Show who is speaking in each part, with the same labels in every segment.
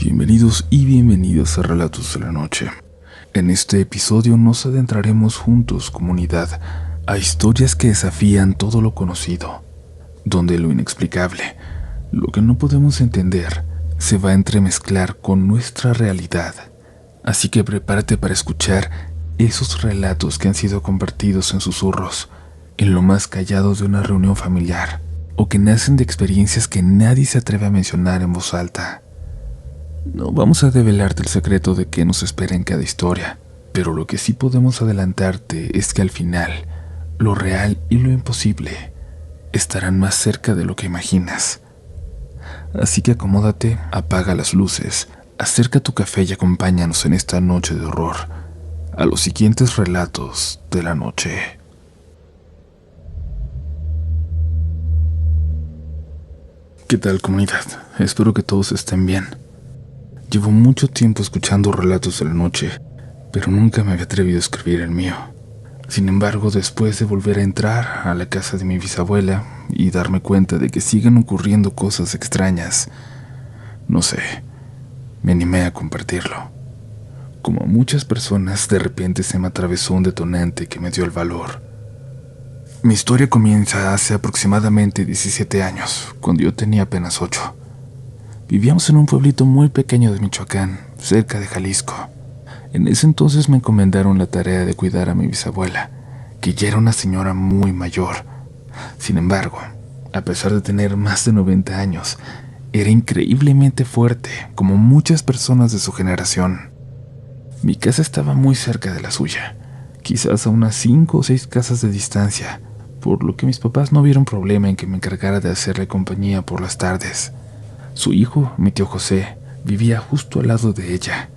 Speaker 1: Bienvenidos y bienvenidas a Relatos de la Noche. En este episodio nos adentraremos juntos, comunidad, a historias que desafían todo lo conocido, donde lo inexplicable, lo que no podemos entender, se va a entremezclar con nuestra realidad. Así que prepárate para escuchar esos relatos que han sido convertidos en susurros, en lo más callado de una reunión familiar, o que nacen de experiencias que nadie se atreve a mencionar en voz alta. No vamos a develarte el secreto de qué nos espera en cada historia, pero lo que sí podemos adelantarte es que al final, lo real y lo imposible estarán más cerca de lo que imaginas. Así que acomódate, apaga las luces, acerca tu café y acompáñanos en esta noche de horror a los siguientes relatos de la noche. ¿Qué tal, comunidad? Espero que todos estén bien. Llevo mucho tiempo escuchando relatos de la noche, pero nunca me había atrevido a escribir el mío. Sin embargo, después de volver a entrar a la casa de mi bisabuela y darme cuenta de que siguen ocurriendo cosas extrañas, no sé, me animé a compartirlo. Como a muchas personas, de repente se me atravesó un detonante que me dio el valor. Mi historia comienza hace aproximadamente 17 años, cuando yo tenía apenas 8. Vivíamos en un pueblito muy pequeño de Michoacán, cerca de Jalisco. En ese entonces me encomendaron la tarea de cuidar a mi bisabuela, que ya era una señora muy mayor. Sin embargo, a pesar de tener más de 90 años, era increíblemente fuerte, como muchas personas de su generación. Mi casa estaba muy cerca de la suya, quizás a unas 5 o 6 casas de distancia, por lo que mis papás no vieron problema en que me encargara de hacerle compañía por las tardes. Su hijo, mi tío José, vivía justo al lado de ella.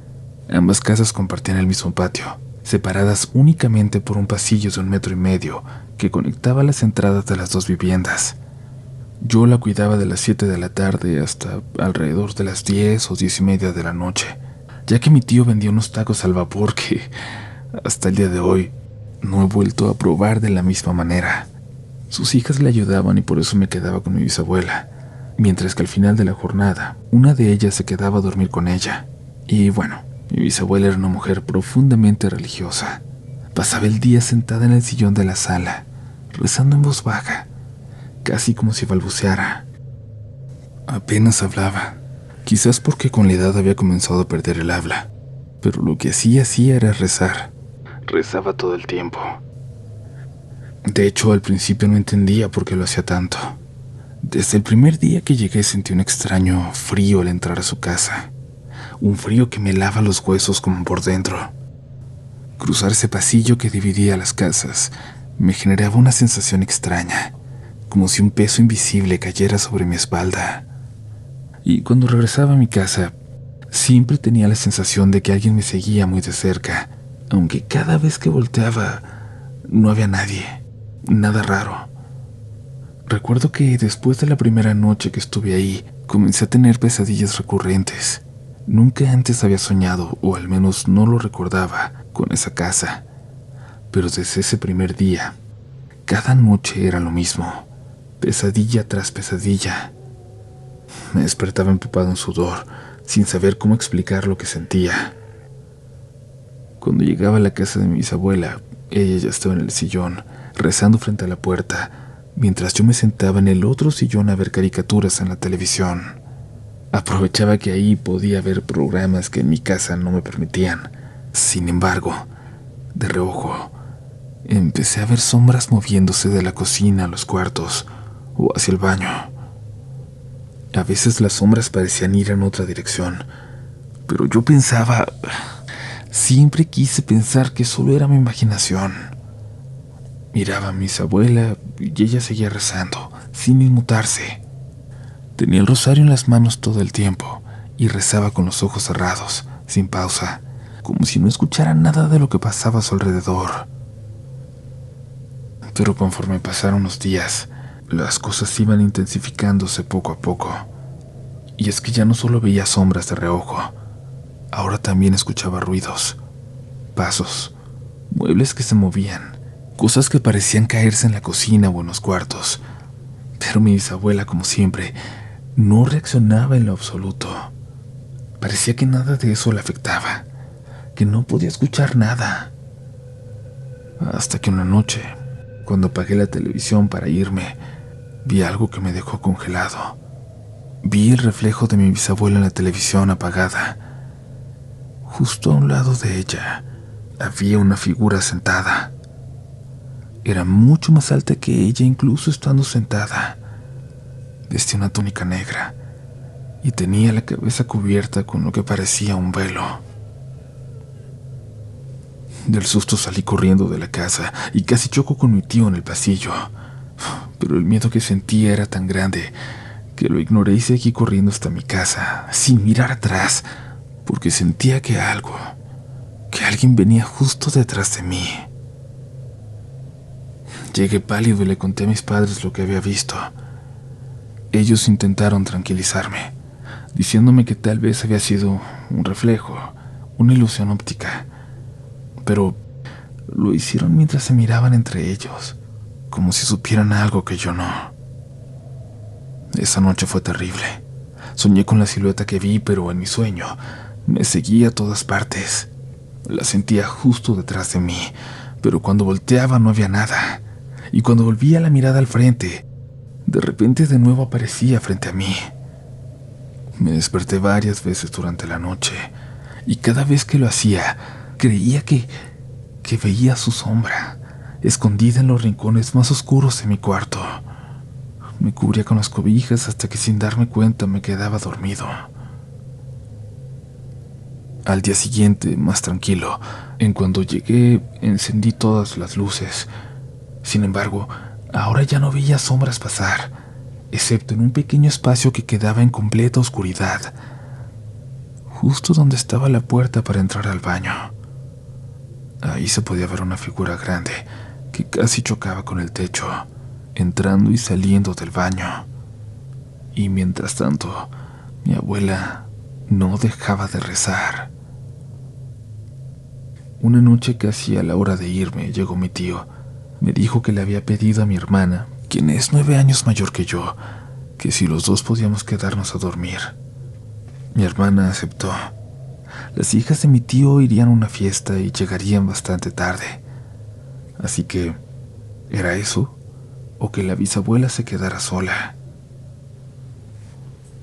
Speaker 1: Ambas casas compartían el mismo patio, separadas únicamente por un pasillo de 1,5 metros que conectaba las entradas de las dos viviendas. Yo la cuidaba de las 7 de la tarde hasta alrededor de las 10 o 10:30 de la noche, ya que mi tío vendía unos tacos al vapor que, hasta el día de hoy, no he vuelto a probar de la misma manera. Sus hijas le ayudaban y por eso me quedaba con mi bisabuela, mientras que al final de la jornada, una de ellas se quedaba a dormir con ella. Y bueno, mi bisabuela era una mujer profundamente religiosa. Pasaba el día sentada en el sillón de la sala, rezando en voz baja, casi como si balbuceara. Apenas hablaba, quizás porque con la edad había comenzado a perder el habla, pero lo que sí hacía era rezar. Rezaba todo el tiempo. De hecho, al principio no entendía por qué lo hacía tanto. Desde el primer día que llegué sentí un extraño frío al entrar a su casa, un frío que me helaba los huesos como por dentro. Cruzar ese pasillo que dividía las casas me generaba una sensación extraña, como si un peso invisible cayera sobre mi espalda. Y cuando regresaba a mi casa, siempre tenía la sensación de que alguien me seguía muy de cerca, aunque cada vez que volteaba no había nadie, nada raro. Recuerdo que después de la primera noche que estuve ahí, comencé a tener pesadillas recurrentes. Nunca antes había soñado, o al menos no lo recordaba, con esa casa. Pero desde ese primer día, cada noche era lo mismo, pesadilla tras pesadilla. Me despertaba empapado en sudor, sin saber cómo explicar lo que sentía. Cuando llegaba a la casa de mi bisabuela, ella ya estaba en el sillón, rezando frente a la puerta, mientras yo me sentaba en el otro sillón a ver caricaturas en la televisión. Aprovechaba que ahí podía ver programas que en mi casa no me permitían. Sin embargo, de reojo, empecé a ver sombras moviéndose de la cocina a los cuartos o hacia el baño. A veces las sombras parecían ir en otra dirección, pero yo pensaba, siempre quise pensar que solo era mi imaginación. Miraba a mi bisabuela y ella seguía rezando, sin inmutarse. Tenía el rosario en las manos todo el tiempo y rezaba con los ojos cerrados, sin pausa, como si no escuchara nada de lo que pasaba a su alrededor. Pero conforme pasaron los días, las cosas iban intensificándose poco a poco. Y es que ya no solo veía sombras de reojo, ahora también escuchaba ruidos, pasos, muebles que se movían, cosas que parecían caerse en la cocina o en los cuartos. Pero mi bisabuela, como siempre, no reaccionaba en lo absoluto. Parecía que nada de eso le afectaba, que no podía escuchar nada. Hasta que una noche, cuando apagué la televisión para irme, vi algo que me dejó congelado. Vi el reflejo de mi bisabuela en la televisión apagada. Justo a un lado de ella había una figura sentada. Era mucho más alta que ella, incluso estando sentada. Vestía una túnica negra y tenía la cabeza cubierta con lo que parecía un velo. Del susto salí corriendo de la casa y casi choco con mi tío en el pasillo. Pero el miedo que sentía era tan grande que lo ignoré y seguí corriendo hasta mi casa, sin mirar atrás, porque sentía que alguien venía justo detrás de mí. Llegué pálido y le conté a mis padres lo que había visto. Ellos intentaron tranquilizarme, diciéndome que tal vez había sido un reflejo, una ilusión óptica, pero lo hicieron mientras se miraban entre ellos, como si supieran algo que yo no. Esa noche fue terrible. Soñé con la silueta que vi, pero en mi sueño me seguía a todas partes. La sentía justo detrás de mí, pero cuando volteaba no había nada. Y cuando volvía la mirada al frente, de repente de nuevo aparecía frente a mí. Me desperté varias veces durante la noche, y cada vez que lo hacía, creía que veía su sombra, escondida en los rincones más oscuros de mi cuarto. Me cubría con las cobijas hasta que sin darme cuenta me quedaba dormido. Al día siguiente, más tranquilo, en cuanto llegué, encendí todas las luces. Sin embargo, ahora ya no veía sombras pasar, excepto en un pequeño espacio que quedaba en completa oscuridad, justo donde estaba la puerta para entrar al baño. Ahí se podía ver una figura grande que casi chocaba con el techo, entrando y saliendo del baño. Y mientras tanto, mi abuela no dejaba de rezar. Una noche, casi a la hora de irme, llegó mi tío. Me dijo que le había pedido a mi hermana, quien es 9 años mayor que yo, que si los dos podíamos quedarnos a dormir. Mi hermana aceptó. Las hijas de mi tío irían a una fiesta y llegarían bastante tarde. Así que, ¿era eso? ¿O que la bisabuela se quedara sola?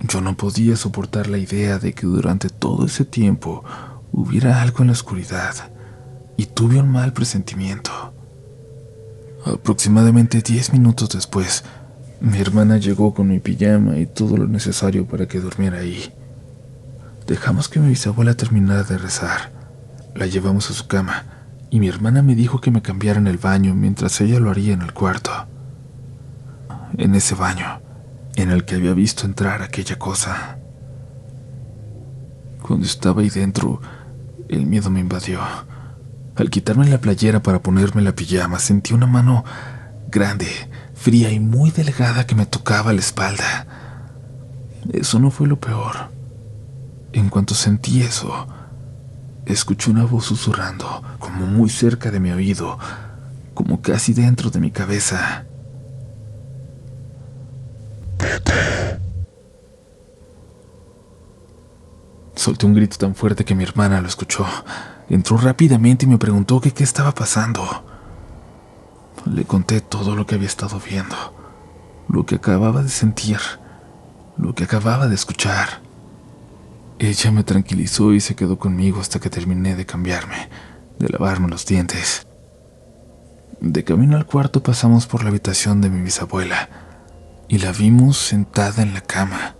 Speaker 1: Yo no podía soportar la idea de que durante todo ese tiempo hubiera algo en la oscuridad, y tuve un mal presentimiento. Aproximadamente 10 minutos después, mi hermana llegó con mi pijama y todo lo necesario para que durmiera ahí. Dejamos que mi bisabuela terminara de rezar. La llevamos a su cama y mi hermana me dijo que me cambiara en el baño mientras ella lo haría en el cuarto. En ese baño, en el que había visto entrar aquella cosa. Cuando estaba ahí dentro, el miedo me invadió. Al quitarme la playera para ponerme la pijama, sentí una mano grande, fría y muy delgada que me tocaba la espalda. Eso no fue lo peor. En cuanto sentí eso, escuché una voz susurrando, como muy cerca de mi oído, como casi dentro de mi cabeza. Solté un grito tan fuerte que mi hermana lo escuchó. Entró rápidamente y me preguntó que qué estaba pasando. Le conté todo lo que había estado viendo, lo que acababa de sentir, lo que acababa de escuchar. Ella me tranquilizó y se quedó conmigo hasta que terminé de cambiarme, de lavarme los dientes. De camino al cuarto pasamos por la habitación de mi bisabuela y la vimos sentada en la cama,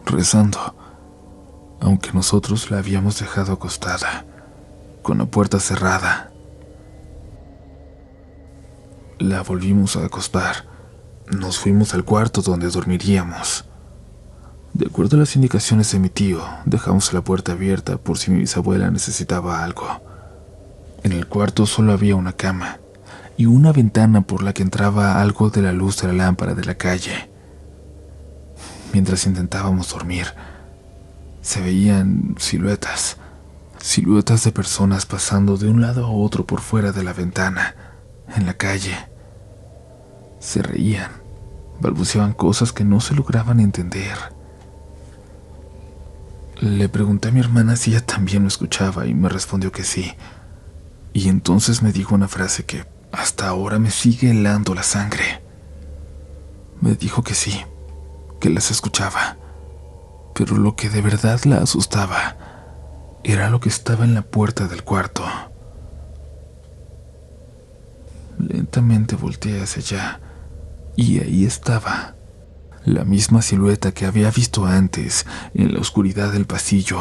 Speaker 1: rezando, aunque nosotros la habíamos dejado acostada, con la puerta cerrada. La volvimos a acostar. Nos fuimos al cuarto donde dormiríamos. De acuerdo a las indicaciones de mi tío, dejamos la puerta abierta por si mi bisabuela necesitaba algo. En el cuarto solo había una cama y una ventana por la que entraba algo de la luz de la lámpara de la calle. Mientras intentábamos dormir, se veían siluetas de personas pasando de un lado a otro por fuera de la ventana, en la calle. Se reían, balbuceaban cosas que no se lograban entender. Le pregunté a mi hermana si ella también lo escuchaba y me respondió que sí. Y entonces me dijo una frase que hasta ahora me sigue helando la sangre. Me dijo que sí, que las escuchaba, pero lo que de verdad la asustaba era lo que estaba en la puerta del cuarto. Lentamente volteé hacia allá y ahí estaba, la misma silueta que había visto antes en la oscuridad del pasillo.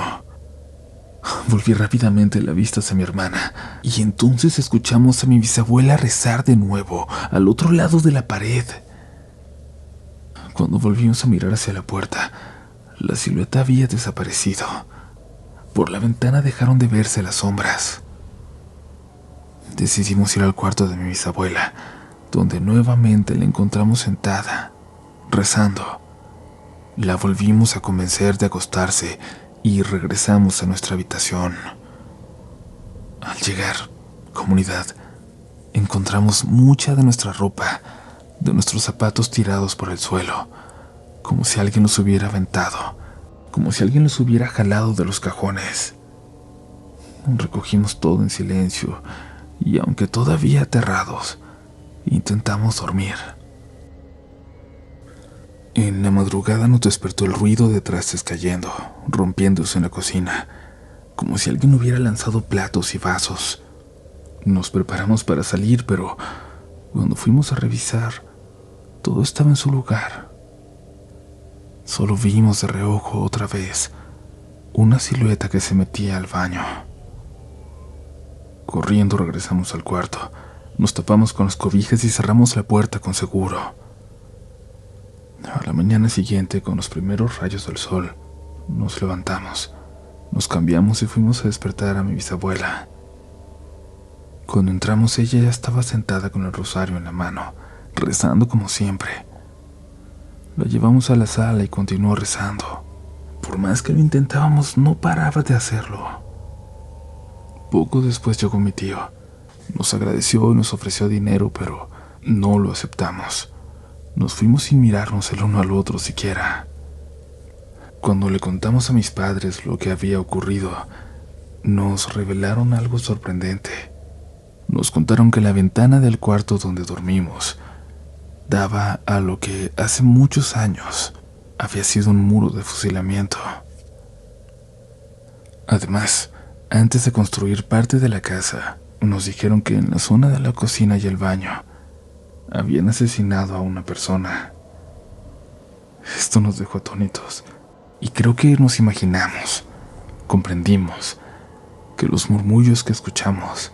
Speaker 1: Volví rápidamente la vista hacia mi hermana y entonces escuchamos a mi bisabuela rezar de nuevo al otro lado de la pared. Cuando volvimos a mirar hacia la puerta, la silueta había desaparecido. Por la ventana dejaron de verse las sombras. Decidimos ir al cuarto de mi bisabuela, donde nuevamente la encontramos sentada, rezando. La volvimos a convencer de acostarse y regresamos a nuestra habitación. Al llegar, comunidad, encontramos mucha de nuestra ropa, de nuestros zapatos tirados por el suelo, como si alguien los hubiera aventado, como si alguien los hubiera jalado de los cajones. Recogimos todo en silencio y, aunque todavía aterrados, intentamos dormir. En la madrugada nos despertó el ruido de trastes cayendo, rompiéndose en la cocina, como si alguien hubiera lanzado platos y vasos. Nos preparamos para salir, pero cuando fuimos a revisar, todo estaba en su lugar. Solo vimos de reojo otra vez una silueta que se metía al baño. Corriendo regresamos al cuarto, nos tapamos con las cobijas y cerramos la puerta con seguro. A la mañana siguiente, con los primeros rayos del sol, nos levantamos, nos cambiamos y fuimos a despertar a mi bisabuela. Cuando entramos, ella ya estaba sentada con el rosario en la mano, rezando como siempre. La llevamos a la sala y continuó rezando. Por más que lo intentábamos, no paraba de hacerlo. Poco después llegó mi tío. Nos agradeció y nos ofreció dinero, pero no lo aceptamos. Nos fuimos sin mirarnos el uno al otro siquiera. Cuando le contamos a mis padres lo que había ocurrido, nos revelaron algo sorprendente. Nos contaron que la ventana del cuarto donde dormimos daba a lo que hace muchos años había sido un muro de fusilamiento. Además, antes de construir parte de la casa, nos dijeron que en la zona de la cocina y el baño habían asesinado a una persona. Esto nos dejó atónitos y creo que nos imaginamos, comprendimos, que los murmullos que escuchamos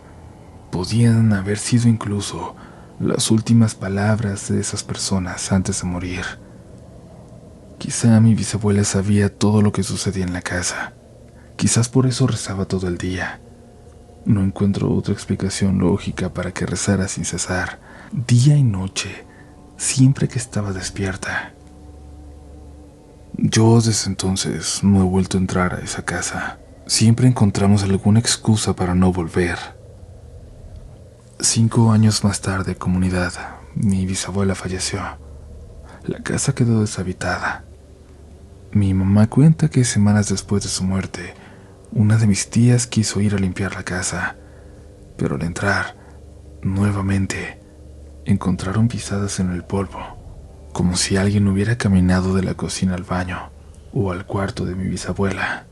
Speaker 1: podían haber sido incluso las últimas palabras de esas personas antes de morir. Quizá mi bisabuela sabía todo lo que sucedía en la casa. Quizás por eso rezaba todo el día. No encuentro otra explicación lógica para que rezara sin cesar, día y noche, siempre que estaba despierta. Yo desde entonces no he vuelto a entrar a esa casa. Siempre encontramos alguna excusa para no volver. 5 años más tarde, comunidad, mi bisabuela falleció. La casa quedó deshabitada. Mi mamá cuenta que semanas después de su muerte, una de mis tías quiso ir a limpiar la casa, pero al entrar, nuevamente, encontraron pisadas en el polvo, como si alguien hubiera caminado de la cocina al baño o al cuarto de mi bisabuela.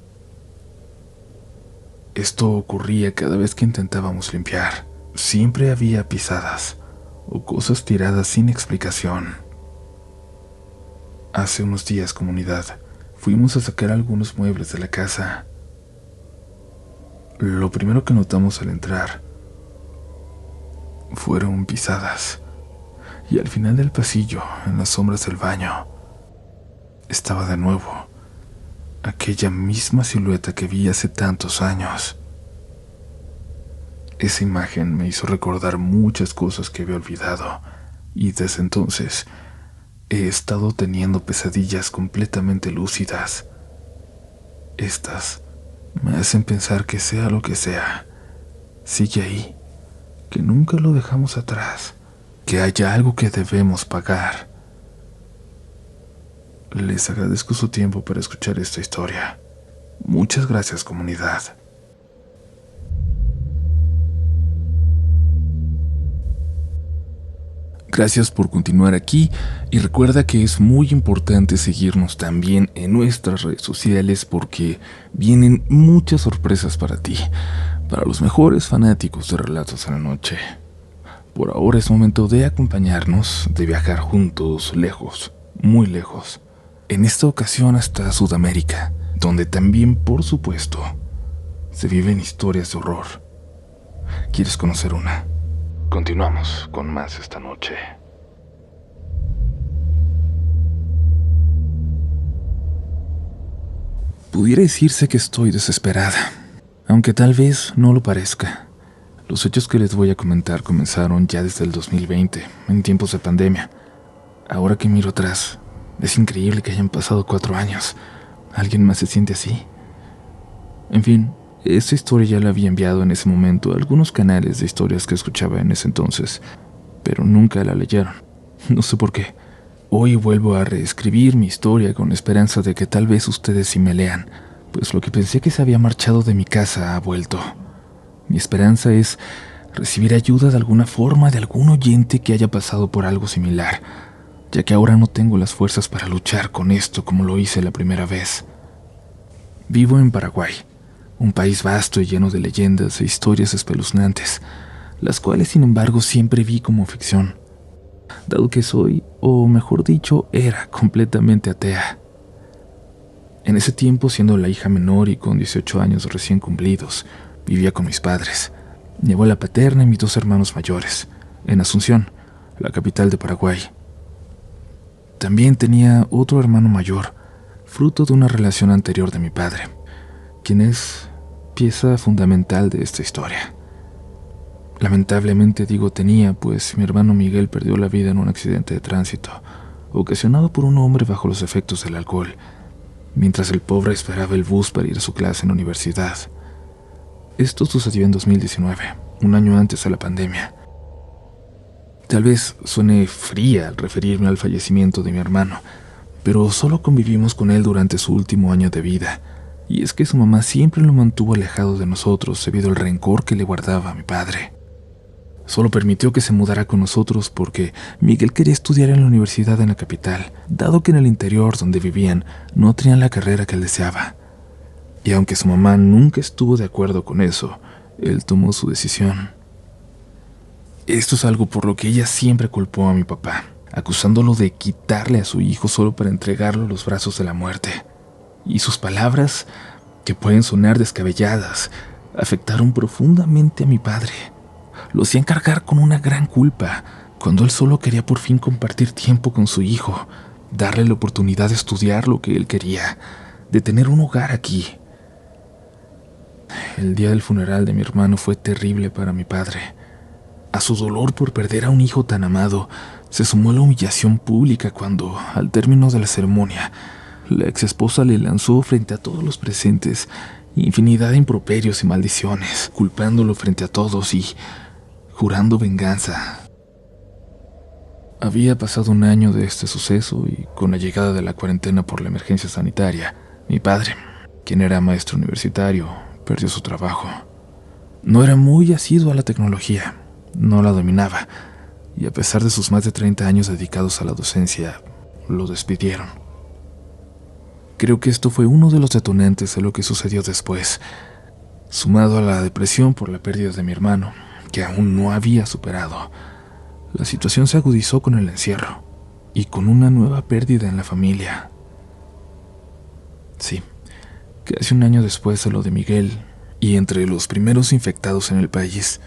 Speaker 1: Esto ocurría cada vez que intentábamos limpiar. Siempre había pisadas o cosas tiradas sin explicación. Hace unos días, comunidad, fuimos a sacar algunos muebles de la casa. Lo primero que notamos al entrar fueron pisadas, y al final del pasillo, en las sombras del baño, estaba de nuevo aquella misma silueta que vi hace tantos años. Esa imagen me hizo recordar muchas cosas que había olvidado, y desde entonces he estado teniendo pesadillas completamente lúcidas. Estas me hacen pensar que sea lo que sea, sigue ahí, que nunca lo dejamos atrás, que haya algo que debemos pagar. Les agradezco su tiempo para escuchar esta historia. Muchas gracias, comunidad. Gracias por continuar aquí y recuerda que es muy importante seguirnos también en nuestras redes sociales porque vienen muchas sorpresas para ti, para los mejores fanáticos de Relatos en la Noche. Por ahora es momento de acompañarnos, de viajar juntos lejos, muy lejos. En esta ocasión hasta Sudamérica, donde también, por supuesto, se viven historias de horror. ¿Quieres conocer una? Continuamos con más esta noche. Pudiera decirse que estoy desesperada, aunque tal vez no lo parezca. Los hechos que les voy a comentar comenzaron ya desde el 2020, en tiempos de pandemia. Ahora que miro atrás, es increíble que hayan pasado 4 años. ¿Alguien más se siente así? En fin, esta historia ya la había enviado en ese momento a algunos canales de historias que escuchaba en ese entonces, pero nunca la leyeron. No sé por qué. Hoy vuelvo a reescribir mi historia con esperanza de que tal vez ustedes sí me lean, pues lo que pensé que se había marchado de mi casa ha vuelto. Mi esperanza es recibir ayuda de alguna forma de algún oyente que haya pasado por algo similar, ya que ahora no tengo las fuerzas para luchar con esto como lo hice la primera vez. Vivo en Paraguay, un país vasto y lleno de leyendas e historias espeluznantes, las cuales sin embargo siempre vi como ficción, dado que soy, o mejor dicho, era completamente atea. En ese tiempo, siendo la hija menor y con 18 años recién cumplidos, vivía con mis padres, mi abuela paterna y mis 2 hermanos mayores, en Asunción, la capital de Paraguay. También tenía otro hermano mayor, fruto de una relación anterior de mi padre, quien es pieza fundamental de esta historia. Lamentablemente digo tenía, pues mi hermano Miguel perdió la vida en un accidente de tránsito, ocasionado por un hombre bajo los efectos del alcohol, mientras el pobre esperaba el bus para ir a su clase en la universidad. Esto sucedió en 2019, un año antes de la pandemia. Tal vez suene fría al referirme al fallecimiento de mi hermano, pero solo convivimos con él durante su último año de vida, y es que su mamá siempre lo mantuvo alejado de nosotros debido al rencor que le guardaba a mi padre. Solo permitió que se mudara con nosotros porque Miguel quería estudiar en la universidad en la capital, dado que en el interior donde vivían no tenían la carrera que él deseaba. Y aunque su mamá nunca estuvo de acuerdo con eso, él tomó su decisión. Esto es algo por lo que ella siempre culpó a mi papá, acusándolo de quitarle a su hijo solo para entregarlo a los brazos de la muerte. Y sus palabras, que pueden sonar descabelladas, afectaron profundamente a mi padre. Lo hacían cargar con una gran culpa, cuando él solo quería por fin compartir tiempo con su hijo, darle la oportunidad de estudiar lo que él quería, de tener un hogar aquí. El día del funeral de mi hermano fue terrible para mi padre. A su dolor por perder a un hijo tan amado, se sumó la humillación pública cuando, al término de la ceremonia, la exesposa le lanzó frente a todos los presentes infinidad de improperios y maldiciones, culpándolo frente a todos y jurando venganza. Había pasado un año de este suceso y con la llegada de la cuarentena por la emergencia sanitaria, mi padre, quien era maestro universitario, perdió su trabajo. No era muy asiduo a la tecnología, no la dominaba, y a pesar de sus más de 30 años dedicados a la docencia, lo despidieron. Creo que esto fue uno de los detonantes de lo que sucedió después, sumado a la depresión por la pérdida de mi hermano, que aún no había superado. La situación se agudizó con el encierro y con una nueva pérdida en la familia. Sí, casi un año después de lo de Miguel, y entre los primeros infectados en el país,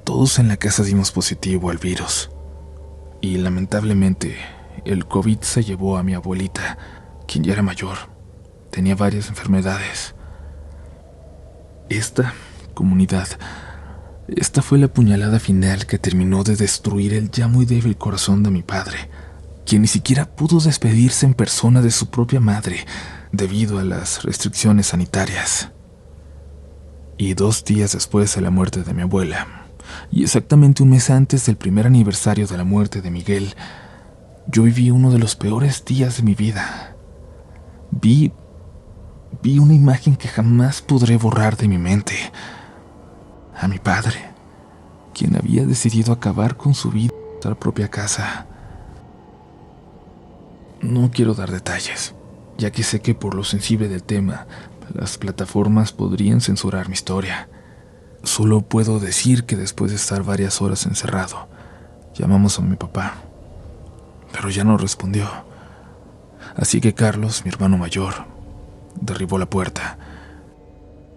Speaker 1: todos en la casa dimos positivo al virus. Y lamentablemente, el COVID se llevó a mi abuelita, quien ya era mayor, tenía varias enfermedades. Esta comunidad, esta fue la puñalada final que terminó de destruir el ya muy débil corazón de mi padre, quien ni siquiera pudo despedirse en persona de su propia madre debido a las restricciones sanitarias. Y 2 días después de la muerte de mi abuela, y exactamente un mes antes del primer aniversario de la muerte de Miguel, yo viví uno de los peores días de mi vida. Vi vi una imagen que jamás podré borrar de mi mente. A mi padre, quien había decidido acabar con su vida en nuestra propia casa. No quiero dar detalles, ya que sé que por lo sensible del tema, las plataformas podrían censurar mi historia. Solo puedo decir que después de estar varias horas encerrado, llamamos a mi papá, pero ya no respondió. Así que Carlos, mi hermano mayor, derribó la puerta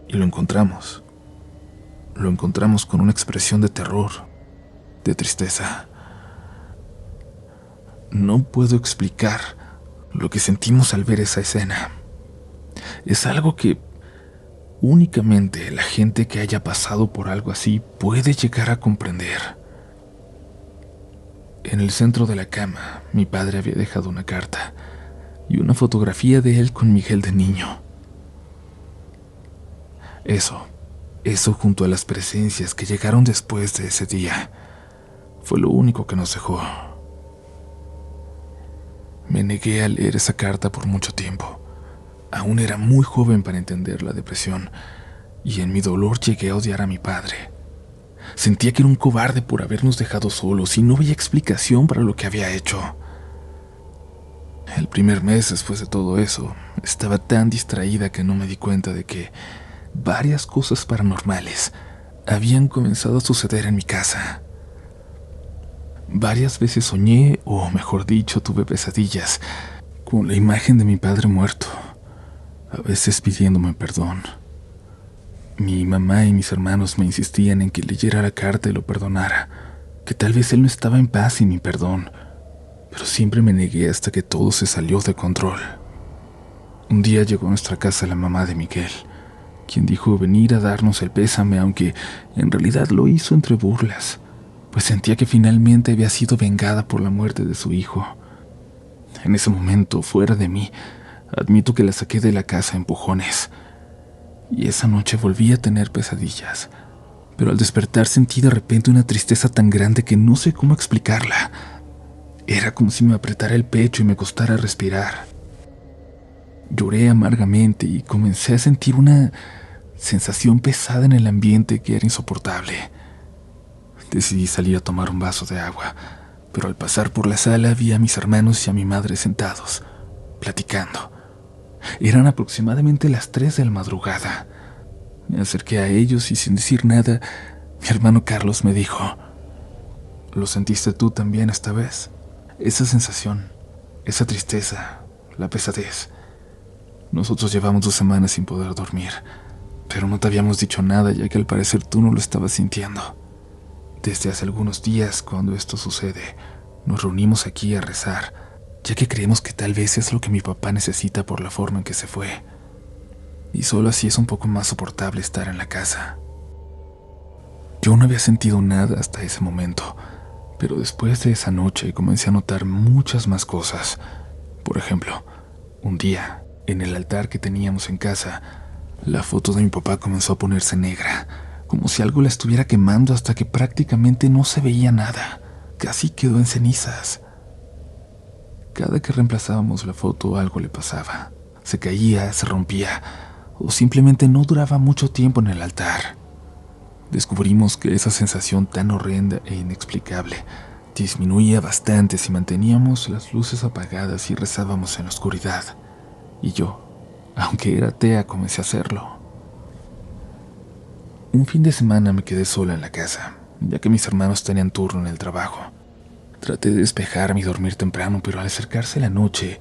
Speaker 1: y lo encontramos. Lo encontramos con una expresión de terror, de tristeza. No puedo explicar lo que sentimos al ver esa escena. Es algo que únicamente la gente que haya pasado por algo así puede llegar a comprender. En el centro de la cama, mi padre había dejado una carta y una fotografía de él con Miguel de niño. Eso junto a las presencias que llegaron después de ese día, fue lo único que nos dejó. Me negué a leer esa carta por mucho tiempo. Aún era muy joven para entender la depresión, y en mi dolor llegué a odiar a mi padre. Sentía que era un cobarde por habernos dejado solos y no veía explicación para lo que había hecho. El primer mes después de todo eso, estaba tan distraída que no me di cuenta de que varias cosas paranormales habían comenzado a suceder en mi casa. Varias veces soñé, o mejor dicho, tuve pesadillas con la imagen de mi padre muerto, a veces pidiéndome perdón. Mi mamá y mis hermanos me insistían en que leyera la carta y lo perdonara, que tal vez él no estaba en paz sin mi perdón, pero siempre me negué hasta que todo se salió de control. Un día llegó a nuestra casa la mamá de Miguel, quien dijo venir a darnos el pésame, aunque en realidad lo hizo entre burlas, pues sentía que finalmente había sido vengada por la muerte de su hijo. En ese momento, fuera de mí, admito que la saqué de la casa a empujones. Y esa noche volví a tener pesadillas, pero al despertar sentí de repente una tristeza tan grande que no sé cómo explicarla. Era como si me apretara el pecho y me costara respirar. Lloré amargamente y comencé a sentir una sensación pesada en el ambiente que era insoportable. Decidí salir a tomar un vaso de agua, pero al pasar por la sala vi a mis hermanos y a mi madre sentados, platicando. Eran aproximadamente las 3 de la madrugada. Me acerqué a ellos y sin decir nada, mi hermano Carlos me dijo: ¿Lo sentiste tú también esta vez? Esa sensación, esa tristeza, la pesadez. Nosotros llevamos 2 semanas sin poder dormir, pero no te habíamos dicho nada ya que al parecer tú no lo estabas sintiendo. Desde hace algunos días, cuando esto sucede, nos reunimos aquí a rezar, ya que creemos que tal vez es lo que mi papá necesita por la forma en que se fue. Y solo así es un poco más soportable estar en la casa. Yo no había sentido nada hasta ese momento, pero después de esa noche comencé a notar muchas más cosas. Por ejemplo, un día, en el altar que teníamos en casa, la foto de mi papá comenzó a ponerse negra, como si algo la estuviera quemando hasta que prácticamente no se veía nada. Casi quedó en cenizas. Cada que reemplazábamos la foto algo le pasaba. Se caía, se rompía, o simplemente no duraba mucho tiempo en el altar. Descubrimos que esa sensación tan horrenda e inexplicable disminuía bastante si manteníamos las luces apagadas y rezábamos en la oscuridad. Y yo, aunque era atea, comencé a hacerlo. Un fin de semana me quedé sola en la casa, ya que mis hermanos tenían turno en el trabajo. Traté de despejarme y dormir temprano, pero al acercarse la noche,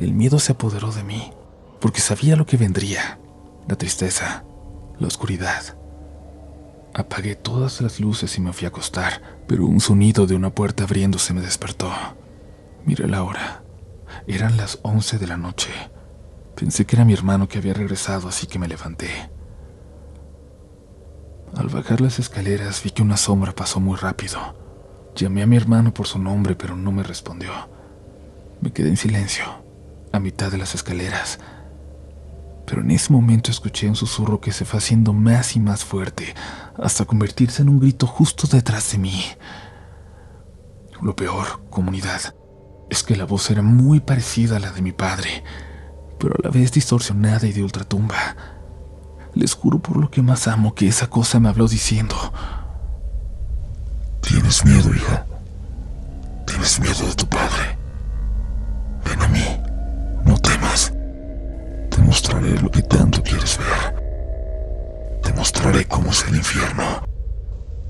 Speaker 1: el miedo se apoderó de mí, porque sabía lo que vendría: la tristeza, la oscuridad. Apagué todas las luces y me fui a acostar, pero un sonido de una puerta abriéndose me despertó. Miré la hora. Eran las 11 de la noche. Pensé que era mi hermano que había regresado, así que me levanté. Al bajar las escaleras vi que una sombra pasó muy rápido. Llamé a mi hermano por su nombre, pero no me respondió. Me quedé en silencio, a mitad de las escaleras. Pero en ese momento escuché un susurro que se fue haciendo más y más fuerte, hasta convertirse en un grito justo detrás de mí. Lo peor, comunidad, es que la voz era muy parecida a la de mi padre, pero a la vez distorsionada y de ultratumba. Les juro por lo que más amo que esa cosa me habló diciendo:
Speaker 2: ¿Tienes miedo, hija? ¿Tienes miedo de tu padre? Ven a mí, no temas. Te mostraré lo que tanto quieres ver. Te mostraré cómo es el infierno,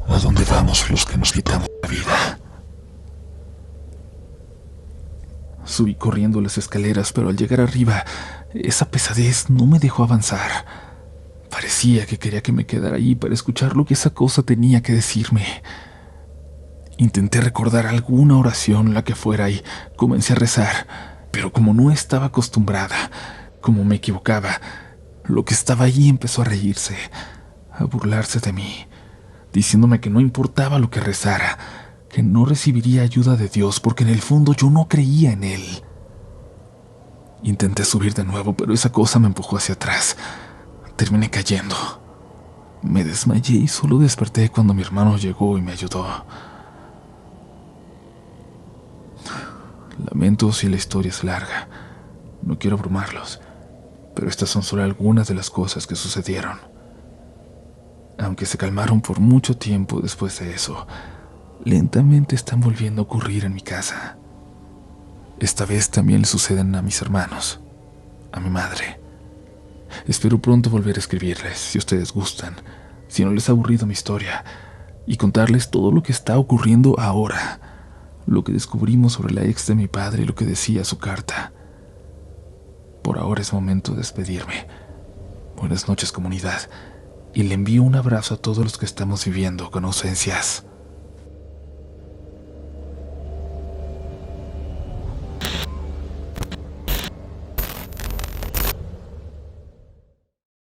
Speaker 2: a dónde vamos los que nos quitamos la vida.
Speaker 1: Subí corriendo las escaleras, pero al llegar arriba, esa pesadez no me dejó avanzar. Parecía que quería que me quedara ahí para escuchar lo que esa cosa tenía que decirme. Intenté recordar alguna oración, la que fuera, y comencé a rezar, pero como no estaba acostumbrada, como me equivocaba, lo que estaba allí empezó a reírse, a burlarse de mí, diciéndome que no importaba lo que rezara, que no recibiría ayuda de Dios porque en el fondo yo no creía en Él. Intenté subir de nuevo, pero esa cosa me empujó hacia atrás. Terminé cayendo. Me desmayé y solo desperté cuando mi hermano llegó y me ayudó. Lamento si la historia es larga. No quiero abrumarlos, pero estas son solo algunas de las cosas que sucedieron. Aunque se calmaron por mucho tiempo después de eso, lentamente están volviendo a ocurrir en mi casa. Esta vez también le suceden a mis hermanos, a mi madre. Espero pronto volver a escribirles, si ustedes gustan, si no les ha aburrido mi historia, y contarles todo lo que está ocurriendo ahora, lo que descubrimos sobre la ex de mi padre y lo que decía su carta. Por ahora es momento de despedirme. Buenas noches, comunidad, y le envío un abrazo a todos los que estamos viviendo con ausencias.